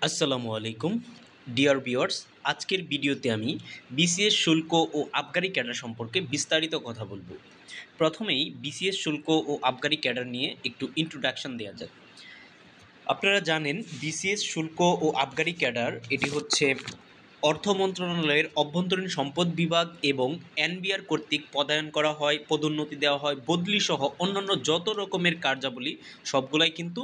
আসসালামু আলাইকুম dear viewers. আজকের ভিডিওতে আমি বিসিএস শুল্ক ও আবগারি ক্যাডার সম্পর্কে বিস্তারিত কথা বলবো। প্রথমেই বিসিএস শুল্ক ও আবগারি ক্যাডার নিয়ে একটু ইন্ট্রোডাকশন দেওয়া যাক। আপনারা জানেন বিসিএস শুল্ক ও আবগারি ক্যাডার এটি হচ্ছে অর্থ মন্ত্রণালয়ের অভ্যন্তরীণ সম্পদ বিভাগ এবং এনবিআর কর্তৃক পদায়ন করা হয়, পদোন্নতি দেওয়া হয়, বদলি সহ অন্যান্য যত রকমের কার্যাবলী সবগুলাই কিন্তু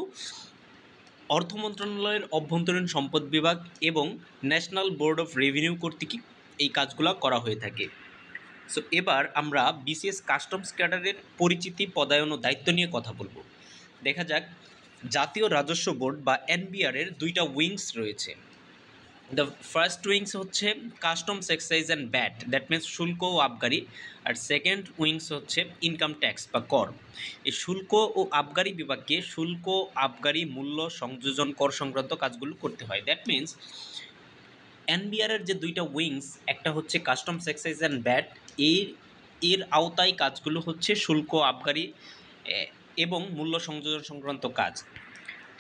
অর্থ মন্ত্রণালয়ের অভ্যন্তরীণ সম্পদ বিভাগ এবং ন্যাশনাল বোর্ড অফ রেভিনিউ কর্তৃক এই কাজগুলো করা হয়ে থাকে। সো এবার আমরা বিসিএস কাস্টমস ক্যাডারের পরিচিতি, পদায়ন ও দায়িত্ব নিয়ে কথা বলবো। দেখা যাক, জাতীয় রাজস্ব বোর্ড বা এনবিআরের দুইটা উইংস রয়েছে। দ্য ফার্স্ট উইংস হচ্ছে customs excise and bat, that means শুল্ক ও আবগারি। আর সেকেন্ড উইংস হচ্ছে ইনকাম ট্যাক্স বা কর। এই শুল্ক ও আবগারি বিভাগকে শুল্ক, আবগারি, মূল্য সংযোজন, কর সংক্রান্ত কাজগুলো করতে হয়। দ্যাট মিনস এনবিআরের যে দুইটা উইংস, একটা হচ্ছে কাস্টমস এক্সাইজ অ্যান্ড ব্যাট, এর আওতায় কাজগুলো হচ্ছে শুল্ক, আবগারি এবং মূল্য সংযোজন সংক্রান্ত কাজ।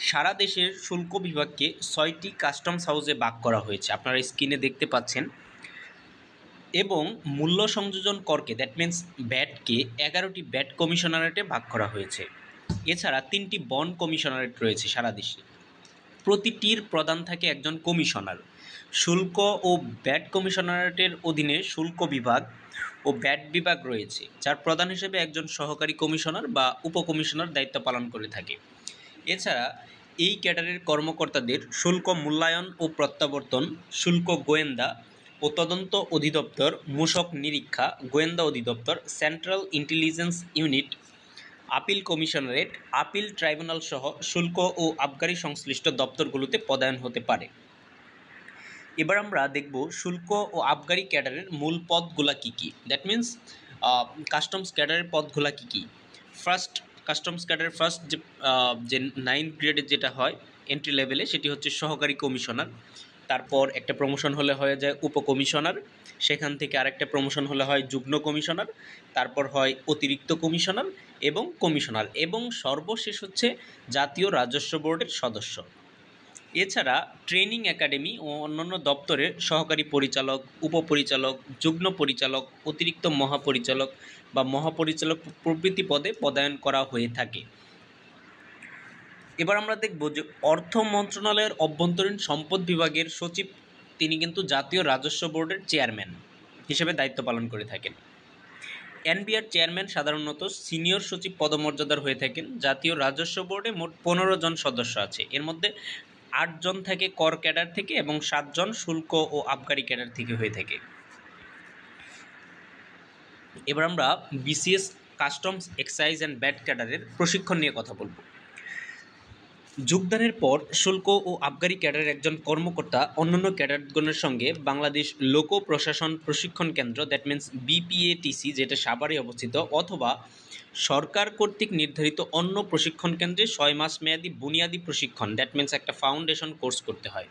সারা দেশের শুল্ক বিভাগকে 6টি কাস্টমস হাউসে ভাগ করা হয়েছে, আপনারা স্ক্রিনে দেখতে পাচ্ছেন। এবং মূল্য সংযোজন করকে, দ্যাট মিন্স ব্যাটকে 11টি ব্যাট কমিশনারেটে ভাগ করা হয়েছে। এছাড়া 3টি বন্ড কমিশনারেট রয়েছে সারা দেশে। প্রতিটির প্রধান থাকে একজন কমিশনার। শুল্ক ও ব্যাট কমিশনারেটের অধীনে শুল্ক বিভাগ ও ব্যাট বিভাগ রয়েছে, যার প্রধান হিসেবে একজন সহকারী কমিশনার বা উপকমিশনার দায়িত্ব পালন করে থাকে। এছাড়া এই ক্যাডারের কর্মকর্তাদের শুল্ক মূল্যায়ন ও প্রত্যাবর্তন, শুল্ক গোয়েন্দা ও তদন্ত অধিদপ্তর, মূসক নিরীক্ষা গোয়েন্দা অধিদপ্তর, central intelligence unit, appeal commissionerate, appeal tribunal সহ শুল্ক ও আবগারি সংশ্লিষ্ট দপ্তরগুলোতে পদায়ন হতে পারে। এবার আমরা দেখব শুল্ক ও আবগারি ক্যাডারের মূল পদগুলা কী কী। দ্যাট মিন্স কাস্টমস ক্যাডারের পদগুলা কী কী। ফার্স্ট, কাস্টমস ক্যাডারের ফার্স্ট যে 9th গ্রেডের যেটা হয় এন্ট্রি লেভেলে, সেটি হচ্ছে সহকারী কমিশনার। তারপর একটা প্রমোশন হলে হয়ে যায় উপকমিশনার, সেখান থেকে আরেকটা প্রমোশন হলে হয় যুগ্ম কমিশনার, তারপর হয় অতিরিক্ত কমিশনার এবং কমিশনার, এবং সর্বশেষ হচ্ছে জাতীয় রাজস্ব বোর্ডের সদস্য। এছাড়া ট্রেনিং একাডেমি ও অন্যান্য দপ্তরের সহকারী পরিচালক, উপপরিচালক, যুগ্ম পরিচালক, অতিরিক্ত মহাপরিচালক বা মহাপরিচালক প্রভৃতি পদে পদায়ন করা হয়ে থাকে। এবার আমরা দেখব যে অর্থ মন্ত্রণালয়ের অভ্যন্তরীণ সম্পদ বিভাগের সচিব, তিনি কিন্তু জাতীয় রাজস্ব বোর্ডের চেয়ারম্যান হিসেবে দায়িত্ব পালন করে থাকেন। এনবিআর চেয়ারম্যান সাধারণত সিনিয়র সচিব পদমর্যাদার হয়ে থাকেন। জাতীয় রাজস্ব বোর্ডে মোট 15 জন সদস্য আছে, এর মধ্যে 8 জন থাকে কর ক্যাডার থেকে এবং 7 জন শুল্ক ও আবগারি ক্যাডার থেকে হয়ে থাকে। এবার আমরা BCS customs excise and VAT ক্যাডারের প্রশিক্ষণ নিয়ে কথা বলবো। যোগদানের পর শুল্ক ও আবগারি ক্যাডারের একজন কর্মকর্তা অন্যান্য ক্যাডারগণের সঙ্গে বাংলাদেশ লোক প্রশাসন প্রশিক্ষণ কেন্দ্র, দ্যাট মিন্স বিপিএটিসি, যেটা সাভারে অবস্থিত, অথবা সরকার কর্তৃক নির্ধারিত অন্য প্রশিক্ষণ কেন্দ্রে 6 মাস মেয়াদী বুনিয়াদী প্রশিক্ষণ, দ্যাট মিন্স একটা ফাউন্ডেশন কোর্স করতে হয়।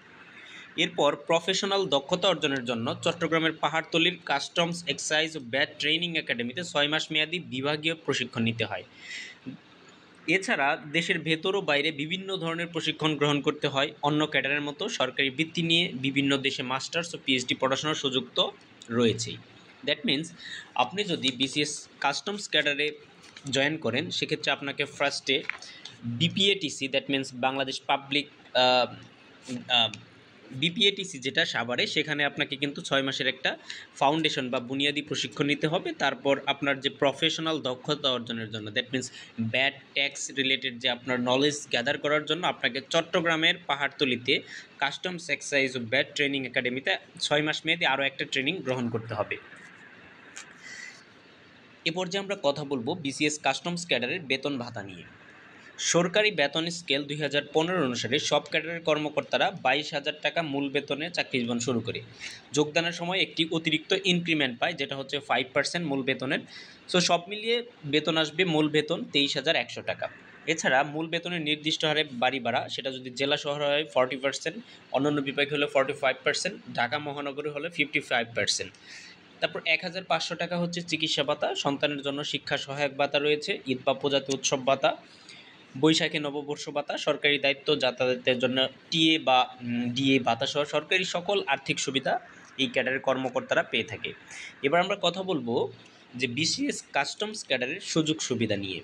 এরপর প্রফেশনাল দক্ষতা অর্জনের জন্য চট্টগ্রামের পাহাড়তলীর কাস্টমস এক্সাইজ ও ব্যাট ট্রেনিং একাডেমিতে 6 মাস মেয়াদী বিভাগীয় প্রশিক্ষণ নিতে হয়। এছাড়া দেশের ভেতর ও বাইরে বিভিন্ন ধরনের প্রশিক্ষণ গ্রহণ করতে হয়। অন্য ক্যাডারের মতো সরকারি বৃত্তি নিয়ে বিভিন্ন দেশে মাস্টার্স ও পিএইচডি পড়াশোনার সুযোগ তো রয়েছেই। দ্যাট মিন্স আপনি যদি বিসিএস কাস্টমস ক্যাডারে জয়েন করেন, সেক্ষেত্রে আপনাকে ফার্স্টে BPATC, that means Bangladesh public BPATC যেটা সাভারে, সেখানে আপনাকে কিন্তু 6 মাসের একটা ফাউন্ডেশন বা বুনিয়াদী প্রশিক্ষণ নিতে হবে। তারপর আপনার যে প্রফেশনাল দক্ষতা অর্জনের জন্য, that means bat tax related যে আপনার নলেজ গ্যাদার করার জন্য আপনাকে চট্টগ্রামের পাহাড়তলীতে কাস্টমস এক্সাইজ ও ব্যাট ট্রেনিং একাডেমিতে 6 মাস মেয়াদী আরও একটা ট্রেনিং গ্রহণ করতে হবে। এ পর্যায়ে আমরা কথা বলবো বিসিএস কাস্টমস ক্যাডারের বেতন ভাতা নিয়ে। সরকারি বেতন স্কেল 2015 অনুসারে সব ক্যাডারের কর্মকর্তারা 22,000 টাকা মূল বেতনে চাকরি জীবন শুরু করে। যোগদানের সময় একটি অতিরিক্ত ইনক্রিমেন্ট পায়, যেটা হচ্ছে 5% মূল বেতনের। সো সব মিলিয়ে বেতন আসবে মূল বেতন 23,100 টাকা। এছাড়া মূল বেতনের নির্দিষ্ট হারে বাড়ি ভাড়া, সেটা যদি জেলা শহর হয় 40%, অন্যান্য বিভাগ হলে 45%, ঢাকা মহানগরী হলে 55%। তারপর 1,500 টাকা হচ্ছে চিকিৎসা ভাতা, সন্তানের জন্য শিক্ষা সহায়ক ভাতা রয়েছে, ঈদ বা প্রজাতি উৎসব ভাতা, বৈশাখে নববর্ষ ভাতা, সরকারি দায়িত্ব, যাতায়াতের জন্য টিএ বা ডিএ ভাতা সহ সরকারি সকল আর্থিক সুবিধা এই ক্যাডারের কর্মকর্তারা পেয়ে থাকে। এবার আমরা কথা বলবো যে বিসিএস কাস্টমস ক্যাডারের সুযোগ সুবিধা নিয়ে।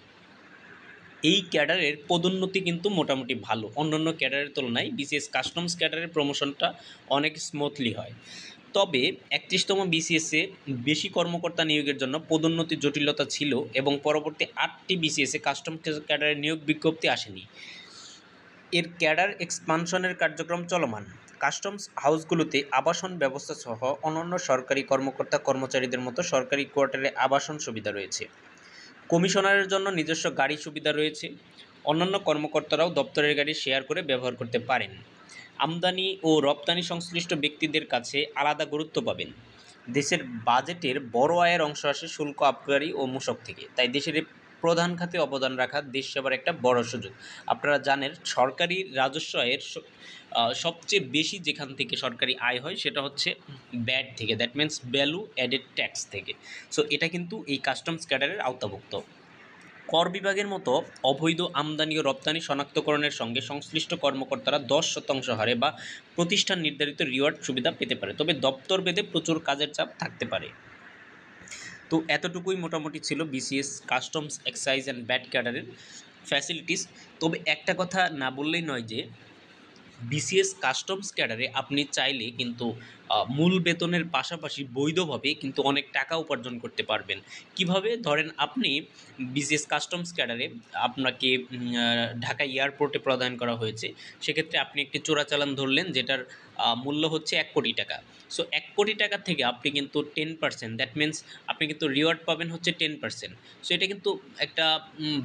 এই ক্যাডারের পদোন্নতি কিন্তু মোটামুটি ভালো, অন্যান্য ক্যাডারের তুলনায় বিসিএস কাস্টমস ক্যাডারের প্রমোশনটা অনেক স্মুথলি হয়। তবে 31তম বিসিএসে বেশি কর্মকর্তা নিয়োগের জন্য পদোন্নতির জটিলতা ছিল এবং পরবর্তী 8টি বিসিএসে কাস্টমস ক্যাডারের নিয়োগ বিজ্ঞপ্তি আসেনি। এর ক্যাডার এক্সপানশনের কার্যক্রম চলমান। কাস্টমস হাউসগুলোতে আবাসন ব্যবস্থা সহ অন্যান্য সরকারি কর্মকর্তা কর্মচারীদের মতো সরকারি কোয়ার্টারে আবাসন সুবিধা রয়েছে। কমিশনারের জন্য নিজস্ব গাড়ি সুবিধা রয়েছে। অন্যান্য কর্মকর্তারাও দপ্তরের গাড়ি শেয়ার করে ব্যবহার করতে পারেন। আমদানি ও রপ্তানি সংশ্লিষ্ট ব্যক্তিদের কাছে আলাদা গুরুত্ব পাবেন। দেশের বাজেটের বড় আয়ের অংশ আসে শুল্ক, আবগারি ও মূসক থেকে, তাই দেশের প্রধান খাতে অবদান রাখা দেশ সেবার একটা বড় সুযোগ। আপনারা জানেন সরকারি রাজস্ব আয়ের সবচেয়ে বেশি যেখান থেকে সরকারি আয় হয় সেটা হচ্ছে ব্যাট থেকে, that means value added tax থেকে। সো এটা কিন্তু এই কাস্টমস ক্যাডারের আওতাভুক্ত। কর বিভাগের মতো অবৈধ আমদানি ও রপ্তানি শনাক্তকরণের সঙ্গে সংশ্লিষ্ট কর্মকর্তারা 10% হারে বা প্রতিষ্ঠান নির্ধারিত রিওয়ার্ড সুবিধা পেতে পারে, তবে দপ্তর ভেদে প্রচুর কাজের চাপ থাকতে পারে। তো এতটুকুই মোটামুটি ছিল BCS customs excise and VAT ক্যাডারের ফ্যাসিলিটিস। তবে একটা কথা না বললেই নয় যে বিসিএস কাস্টমস ক্যাডারে আপনি চাইলে কিন্তু মূল বেতনের পাশাপাশি বৈধভাবে কিন্তু অনেক টাকা উপার্জন করতে পারবেন। কিভাবে? ধরেন আপনি বিসিএস কাস্টমস ক্যাডারে আপনাকে ঢাকা এয়ারপোর্টে প্রদান করা হয়েছে, সেক্ষেত্রে আপনি একটি চোরাচালান ধরলেন যেটার মূল্য হচ্ছে 1 কোটি টাকা। সো 1 কোটি টাকা থেকে আপনি কিন্তু 10%, দ্যাট মিন্স আপনি কিন্তু রিওয়ার্ড পাবেন হচ্ছে 10%। সো এটা কিন্তু একটা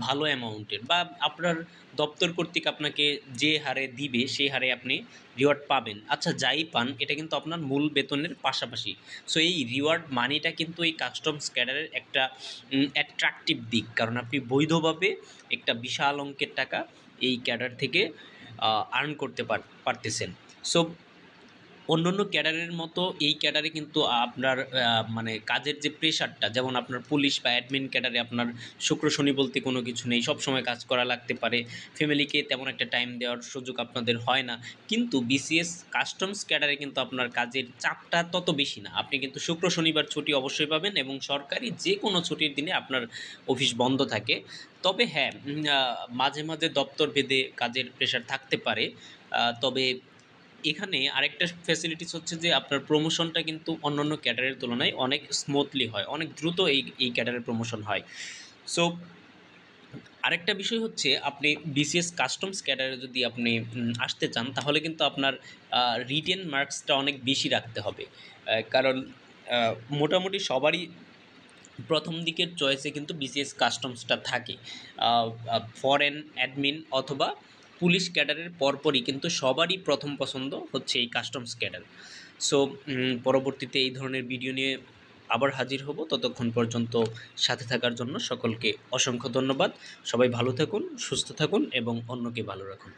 ভালো অ্যামাউন্টের, বা আপনার দপ্তর কর্তৃক আপনাকে যে হারে দিবে সেই হারে আপনি রিওয়ার্ড পাবেন। আচ্ছা, যাই পান এটা কিন্তু আপনার মূল বেতনের পাশাপাশি। সো এই রিওয়ার্ড মানিটা কিন্তু এই কাস্টমস ক্যাডারের একটা অ্যাট্রাকটিভ দিক, কারণ আপনি বৈধভাবে একটা বিশাল অঙ্কের টাকা এই ক্যাডার থেকে আর্ন করতে পারতেছেন। সো অন্যান্য ক্যাডারের মতো এই ক্যাডারে কিন্তু আপনার মানে কাজের যে প্রেশারটা, যেমন আপনার পুলিশ বা অ্যাডমিন ক্যাডারে আপনার শুক্র শনি বলতে কোনো কিছু নেই, সব সময় কাজ করা লাগতে পারে, ফ্যামিলিকে তেমন একটা টাইম দেওয়ার সুযোগ আপনাদের হয় না। কিন্তু বিসিএস কাস্টমস ক্যাডারে কিন্তু আপনার কাজের চাপটা তত বেশি না। আপনি কিন্তু শুক্র শনিবার ছুটি অবশ্যই পাবেন এবং সরকারি যে কোনো ছুটির দিনে আপনার অফিস বন্ধ থাকে। তবে হ্যাঁ, মাঝে মাঝে দপ্তর ভেদে কাজের প্রেশার থাকতে পারে। তবে এখানে আরেকটা ফ্যাসিলিটিস হচ্ছে যে আপনার প্রমোশনটা কিন্তু অন্যান্য ক্যাডারের তুলনায় অনেক স্মুথলি হয়, অনেক দ্রুত এই ক্যাডারের প্রমোশন হয়। সো আরেকটা বিষয় হচ্ছে আপনি বিসিএস কাস্টমস ক্যাডারে যদি আপনি আসতে চান তাহলে কিন্তু আপনার রিটেন মার্কসটা অনেক বেশি রাখতে হবে, কারণ মোটামুটি সবারই প্রথম দিকের চয়েসে কিন্তু বিসিএস কাস্টমসটা থাকে। ফরেন অ্যাডমিন অথবা পুলিশ ক্যাডারের পরপরই কিন্তু সবারই প্রথম পছন্দ হচ্ছে এই কাস্টমস ক্যাডার। সো পরবর্তীতে এই ধরনের ভিডিও নিয়ে আবার হাজির হব। ততক্ষণ পর্যন্ত সাথে থাকার জন্য সকলকে অসংখ্য ধন্যবাদ। সবাই ভালো থাকুন, সুস্থ থাকুন এবং অন্যকে ভালো রাখুন।